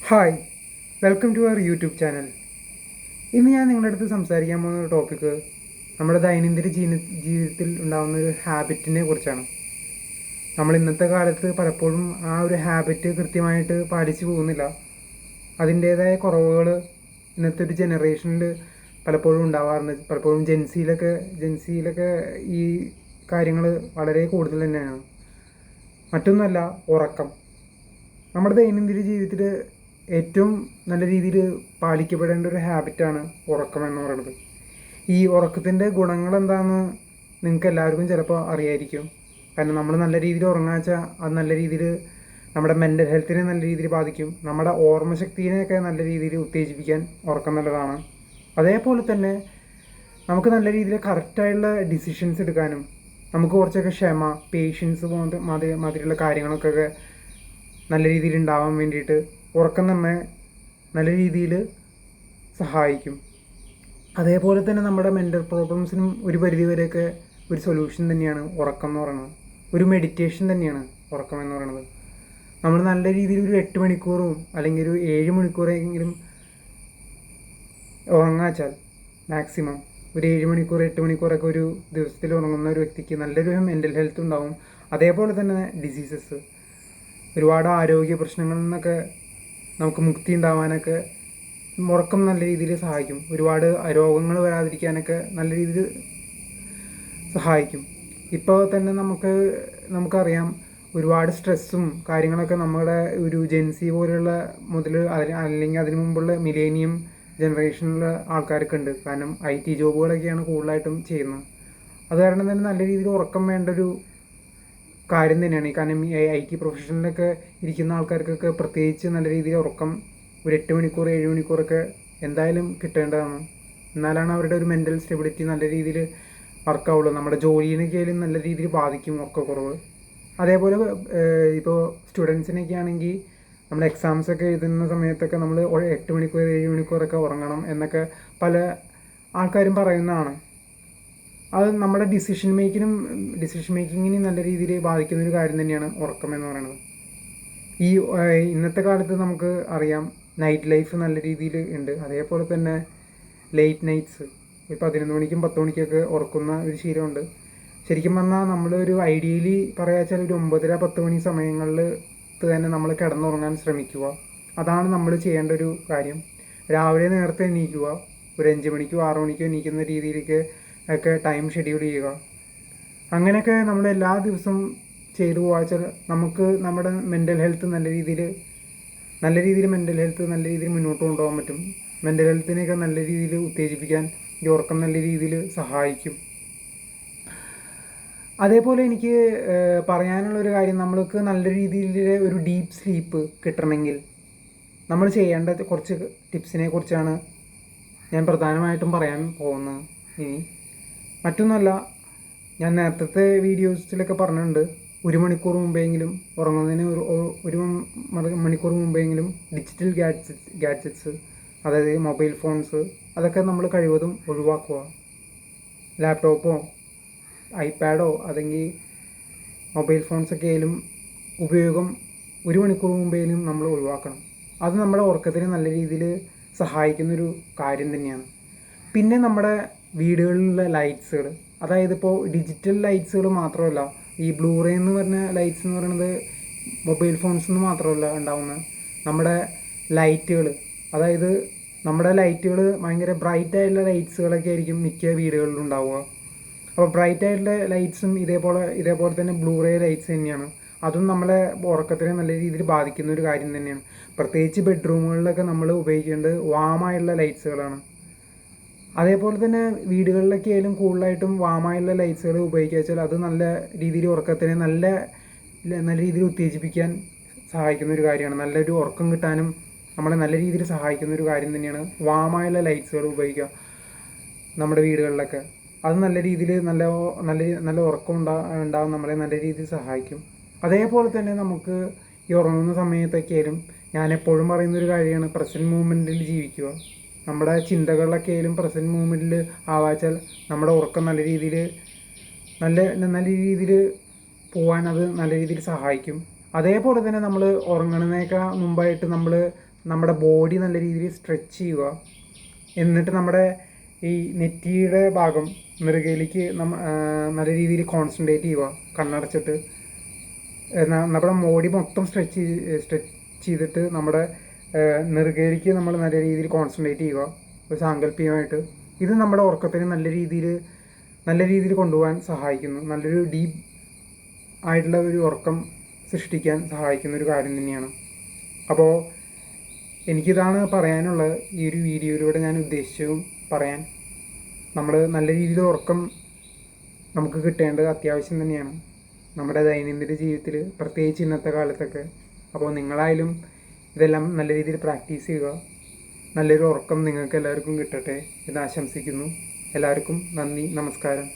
Hi, welcome to our YouTube channel. ഇന്ന് ഞാൻ നിങ്ങളുടെ അടുത്ത് സംസാരിക്കാൻ പോകുന്ന ഒരു ടോപ്പിക്ക് നമ്മുടെ ദൈനംദിന ജീവിതത്തിൽ ഉണ്ടാകുന്ന ഒരു ഹാബിറ്റിനെ കുറിച്ചാണ്. നമ്മൾ ഇന്നത്തെ കാലത്ത് പലപ്പോഴും ആ ഒരു ഹാബിറ്റ് കൃത്യമായിട്ട് പാലിച്ചു പോകുന്നില്ല. അതിൻ്റേതായ കുറവുകൾ ഇന്നത്തെ ഒരു ജനറേഷനിൽ പലപ്പോഴും ഉണ്ടാവാറുണ്ട്. പലപ്പോഴും ജെൻസിയിലൊക്കെ ഈ കാര്യങ്ങൾ വളരെ കൂടുതൽ തന്നെയാണ്. മറ്റൊന്നുമല്ല, ഉറക്കം. നമ്മുടെ ദൈനംദിന ജീവിതത്തിൽ ഏറ്റവും നല്ല രീതിയിൽ പാലിക്കപ്പെടേണ്ട ഒരു ഹാബിറ്റാണ് ഉറക്കം എന്ന് പറയുന്നത്. ഈ ഉറക്കത്തിൻ്റെ ഗുണങ്ങൾ എന്താണെന്ന് നിങ്ങൾക്ക് എല്ലാവർക്കും ചിലപ്പോൾ അറിയായിരിക്കും. കാരണം നമ്മൾ നല്ല രീതിയിൽ ഉറങ്ങാച്ചാൽ അത് നല്ല രീതിയിൽ നമ്മുടെ മെൻ്റൽ ഹെൽത്തിനെ നല്ല രീതിയിൽ ബാധിക്കും. നമ്മുടെ ഓർമ്മശക്തിനെയൊക്കെ നല്ല രീതിയിൽ ഉത്തേജിപ്പിക്കാൻ ഉറക്കം നല്ലതാണ്. അതേപോലെ തന്നെ നമുക്ക് നല്ല രീതിയിൽ കറക്റ്റായിട്ടുള്ള ഡിസിഷൻസ് എടുക്കാനും നമുക്ക് കുറച്ചൊക്കെ ക്ഷമ, പേഷ്യൻസ് മാതിരിയുള്ള കാര്യങ്ങളൊക്കെ നല്ല രീതിയിൽ ഉണ്ടാവാൻ വേണ്ടിയിട്ട് ഉറക്കം നമ്മെ നല്ല രീതിയിൽ സഹായിക്കും. അതേപോലെ തന്നെ നമ്മുടെ മെൻ്റൽ പ്രോബ്ലംസിനും ഒരു പരിധിവരെയൊക്കെ ഒരു സൊല്യൂഷൻ തന്നെയാണ് ഉറക്കം എന്ന് പറയുന്നത്. ഒരു മെഡിറ്റേഷൻ തന്നെയാണ് ഉറക്കം എന്ന് പറയുന്നത്. നമ്മൾ നല്ല രീതിയിൽ ഒരു 8 മണിക്കൂറും അല്ലെങ്കിൽ ഒരു 7 മണിക്കൂറെങ്കിലും ഉറങ്ങാച്ചാൽ, മാക്സിമം ഒരു 7 മണിക്കൂർ 8 മണിക്കൂറൊക്കെ ഒരു ദിവസത്തിൽ ഉറങ്ങുന്ന ഒരു വ്യക്തിക്ക് നല്ലൊരു മെൻ്റൽ ഹെൽത്ത് ഉണ്ടാവും. അതേപോലെ തന്നെ ഡിസീസസ്, ഒരുപാട് ആരോഗ്യ പ്രശ്നങ്ങളിൽ നിന്നൊക്കെ നമുക്ക് മുക്തി ഉണ്ടാവാനൊക്കെ ഉറക്കം നല്ല രീതിയിൽ സഹായിക്കും. ഒരുപാട് രോഗങ്ങൾ വരാതിരിക്കാനൊക്കെ നല്ല രീതിയിൽ സഹായിക്കും. ഇപ്പോൾ തന്നെ നമുക്കറിയാം, ഒരുപാട് സ്ട്രെസ്സും കാര്യങ്ങളൊക്കെ നമ്മുടെ ഒരു ജെൻസി പോലെയുള്ള മുതൽ അല്ലെങ്കിൽ അതിനു മുമ്പുള്ള മിലേനിയം ജനറേഷനിലുള്ള ആൾക്കാരൊക്കെ ഉണ്ട്. കാരണം IT ജോബുകളൊക്കെയാണ് കൂടുതലായിട്ടും ചെയ്യുന്നത്. അത് കാരണം തന്നെ നല്ല രീതിയിൽ ഉറക്കം വേണ്ട ഒരു കാര്യം തന്നെയാണ്. കാരണം ഈ IT പ്രൊഫഷനിലൊക്കെ ഇരിക്കുന്ന ആൾക്കാർക്കൊക്കെ പ്രത്യേകിച്ച് നല്ല രീതിയിൽ ഉറക്കം ഒരു 8 മണിക്കൂർ 7 മണിക്കൂറൊക്കെ എന്തായാലും കിട്ടേണ്ടതാണ്. എന്നാലാണ് അവരുടെ ഒരു മെൻ്റൽ സ്റ്റെബിലിറ്റി നല്ല രീതിയിൽ വർക്കാവുള്ളൂ. നമ്മുടെ ജോലിയിനൊക്കെയായാലും നല്ല രീതിയിൽ ബാധിക്കും ഉറക്കക്കുറവ്. അതേപോലെ ഇപ്പോൾ സ്റ്റുഡൻസിനൊക്കെ ആണെങ്കിൽ നമ്മൾ എക്സാംസൊക്കെ എഴുതുന്ന സമയത്തൊക്കെ നമ്മൾ 8 മണിക്കൂർ 7 മണിക്കൂറൊക്കെ ഉറങ്ങണം എന്നൊക്കെ പല ആൾക്കാരും പറയുന്നതാണ്. അത് നമ്മുടെ ഡിസിഷൻ മേക്കിങ്ങിനെ നല്ല രീതിയിൽ ബാധിക്കുന്ന ഒരു കാര്യം തന്നെയാണ് ഉറക്കം എന്ന് പറയുന്നത്. ഈ ഇന്നത്തെ കാലത്ത് നമുക്ക് അറിയാം, നൈറ്റ് ലൈഫ് നല്ല രീതിയിൽ ഉണ്ട്. അതേപോലെ തന്നെ ലേറ്റ് നൈറ്റ്സ്, ഈ 11 മണിക്കും 10 മണിക്കൊക്കെ ഉറക്കുന്ന ഒരു ശീലമുണ്ട്. ശരിക്കും പറഞ്ഞാൽ നമ്മളൊരു ഐഡിയലി പറയാച്ചാൽ ഒരു 9:30-10 മണി സമയങ്ങളിൽ തന്നെ നമ്മൾ കിടന്നുറങ്ങാൻ ശ്രമിക്കുക. അതാണ് നമ്മൾ ചെയ്യേണ്ട ഒരു കാര്യം. രാവിലെ നേരത്തെ എണീക്കുക, ഒരു 5 മണിക്കോ 6 മണിക്കോ എണീക്കുന്ന രീതിയിലേക്ക് ഒക്കെ ടൈം ഷെഡ്യൂൾ ചെയ്യുക. അങ്ങനെയൊക്കെ നമ്മൾ എല്ലാ ദിവസവും ചെയ്തു പോകാച്ചാൽ നമുക്ക് നമ്മുടെ മെൻ്റൽ ഹെൽത്ത് നല്ല രീതിയിൽ മുന്നോട്ട് കൊണ്ടുപോകാൻ പറ്റും. മെൻ്റൽ ഹെൽത്തിനെയൊക്കെ നല്ല രീതിയിൽ ഉത്തേജിപ്പിക്കാൻ ഈ ഉറക്കം നല്ല രീതിയിൽ സഹായിക്കും. അതേപോലെ എനിക്ക് പറയാനുള്ളൊരു കാര്യം, നമ്മൾക്ക് നല്ല രീതിയിൽ ഒരു ഡീപ്പ് സ്ലീപ്പ് കിട്ടണമെങ്കിൽ നമ്മൾ ചെയ്യേണ്ട കുറച്ച് ടിപ്സിനെ കുറിച്ചാണ് ഞാൻ പ്രധാനമായിട്ടും പറയാൻ പോകുന്നത്. ഇനി മറ്റൊന്നുമല്ല, ഞാൻ നേരത്തെ വീഡിയോസിലൊക്കെ പറഞ്ഞിട്ടുണ്ട്, 1 മണിക്കൂർ മുമ്പെങ്കിലും ഉറങ്ങുന്നതിന് ഒരു മണിക്കൂർ മുമ്പെങ്കിലും ഡിജിറ്റൽ ഗാഡ്ജറ്റ്സ്, അതായത് മൊബൈൽ ഫോൺസ്, അതൊക്കെ നമ്മൾ കഴിവതും ഒഴിവാക്കുക. ലാപ്ടോപ്പോ ഐപാഡോ അല്ലെങ്കിൽ മൊബൈൽ ഫോൺസൊക്കെ ആയാലും ഉപയോഗം 1 മണിക്കൂർ മുമ്പെങ്കിലും നമ്മൾ ഒഴിവാക്കണം. അത് നമ്മുടെ ഉറക്കത്തിന് നല്ല രീതിയിൽ സഹായിക്കുന്നൊരു കാര്യം തന്നെയാണ്. പിന്നെ നമ്മുടെ വീടുകളിലുള്ള ലൈറ്റ്സുകൾ, അതായത് ഇപ്പോൾ ഡിജിറ്റൽ ലൈറ്റ്സുകൾ മാത്രമല്ല, ഈ ബ്ലൂറേ എന്ന് പറഞ്ഞ ലൈറ്റ്സ് എന്ന് പറയുന്നത് മൊബൈൽ ഫോൺസിൽ നിന്ന് മാത്രമല്ല ഉണ്ടാവുന്നത്. നമ്മുടെ ലൈറ്റുകൾ, അതായത് നമ്മുടെ ലൈറ്റുകൾ ഭയങ്കര ബ്രൈറ്റ് ആയിട്ടുള്ള ലൈറ്റ്സുകളൊക്കെ ആയിരിക്കും മിക്ക വീടുകളിലും ഉണ്ടാവുക. അപ്പോൾ ബ്രൈറ്റ് ആയിട്ടുള്ള ലൈറ്റ്സും ഇതേപോലെ തന്നെ ബ്ലൂറേ ലൈറ്റ്സ് തന്നെയാണ്. അതും നമ്മളെ ഉറക്കത്തിനെ നല്ല രീതിയിൽ ബാധിക്കുന്ന ഒരു കാര്യം തന്നെയാണ്. പ്രത്യേകിച്ച് ബെഡ്റൂമുകളിലൊക്കെ നമ്മൾ ഉപയോഗിക്കേണ്ടത് വാമായുള്ള ലൈറ്റ്സുകളാണ്. അതേപോലെ തന്നെ വീടുകളിലൊക്കെ ആയാലും കൂടുതലായിട്ടും വാമായുള്ള ലൈറ്റ്സുകൾ ഉപയോഗിക്കുക വെച്ചാൽ അത് നല്ല രീതിയിൽ ഉറക്കത്തിനെ നല്ല രീതിയിൽ ഉത്തേജിപ്പിക്കാൻ സഹായിക്കുന്ന ഒരു കാര്യമാണ്. നല്ലൊരു ഉറക്കം കിട്ടാനും നമ്മളെ നല്ല രീതിയിൽ സഹായിക്കുന്ന ഒരു കാര്യം തന്നെയാണ് വാമായുള്ള ലൈറ്റ്സുകൾ ഉപയോഗിക്കുക നമ്മുടെ വീടുകളിലൊക്കെ. അത് നല്ല രീതിയിൽ നല്ല ഉറക്കം ഉണ്ടാകും, നമ്മളെ നല്ല രീതിയിൽ സഹായിക്കും. അതേപോലെ തന്നെ നമുക്ക് ഈ ഉറങ്ങുന്ന സമയത്തൊക്കെ ആയാലും ഞാൻ എപ്പോഴും പറയുന്നൊരു കാര്യമാണ് പ്രസൻറ്റ് മൂമെൻറ്റിൽ ജീവിക്കുക. നമ്മുടെ ചിന്തകളിലൊക്കെ ആയാലും പ്രസൻറ്റ് മൂമെൻറ്റിൽ ആവാച്ചാൽ നമ്മുടെ ഉറക്കം നല്ല രീതിയിൽ പോകാൻ അത് നല്ല രീതിയിൽ സഹായിക്കും. അതേപോലെ തന്നെ നമ്മൾ ഉറങ്ങുന്നതിനേക്കാൾ മുമ്പായിട്ട് നമ്മൾ നമ്മുടെ ബോഡി നല്ല രീതിയിൽ സ്ട്രെച്ച് ചെയ്യുക. എന്നിട്ട് നമ്മുടെ ഈ നെറ്റിയുടെ ഭാഗം നെറുകയിലേക്ക് നല്ല രീതിയിൽ കോൺസെൻട്രേറ്റ് ചെയ്യുക കണ്ണടച്ചിട്ട്. നമ്മുടെ ബോഡി മൊത്തം സ്ട്രെച്ച് ചെയ്തിട്ട് നമ്മുടെ നെറുകയിലേക്ക് നമ്മൾ നല്ല രീതിയിൽ കോൺസെൻട്രേറ്റ് ചെയ്യുക ഒരു സാങ്കല്പികമായിട്ട്. ഇത് നമ്മുടെ ഉറക്കത്തിന് നല്ല രീതിയിൽ കൊണ്ടുപോകാൻ സഹായിക്കുന്നു. നല്ലൊരു ഡീപ്പ് ആയിട്ടുള്ള ഒരു ഉറക്കം സൃഷ്ടിക്കാൻ സഹായിക്കുന്ന ഒരു കാര്യം തന്നെയാണ്. അപ്പോൾ എനിക്കിതാണ് പറയാനുള്ളത്. ഈ ഒരു വീഡിയോയിലൂടെ ഞാൻ ഉദ്ദേശിച്ചതും പറയാൻ. നമ്മൾ നല്ല രീതിയിൽ ഉറക്കം നമുക്ക് കിട്ടേണ്ടത് അത്യാവശ്യം തന്നെയാണ് നമ്മുടെ ദൈനംദിന ജീവിതത്തിൽ, പ്രത്യേകിച്ച് ഇന്നത്തെ കാലത്തൊക്കെ. അപ്പോൾ നിങ്ങളായാലും ഇതെല്ലാം നല്ല രീതിയിൽ പ്രാക്ടീസ് ചെയ്യുക. നല്ലൊരു ഉറക്കം നിങ്ങൾക്ക് എല്ലാവർക്കും കിട്ടട്ടെ എന്ന് ആശംസിക്കുന്നു. എല്ലാവർക്കും നന്ദി, നമസ്കാരം.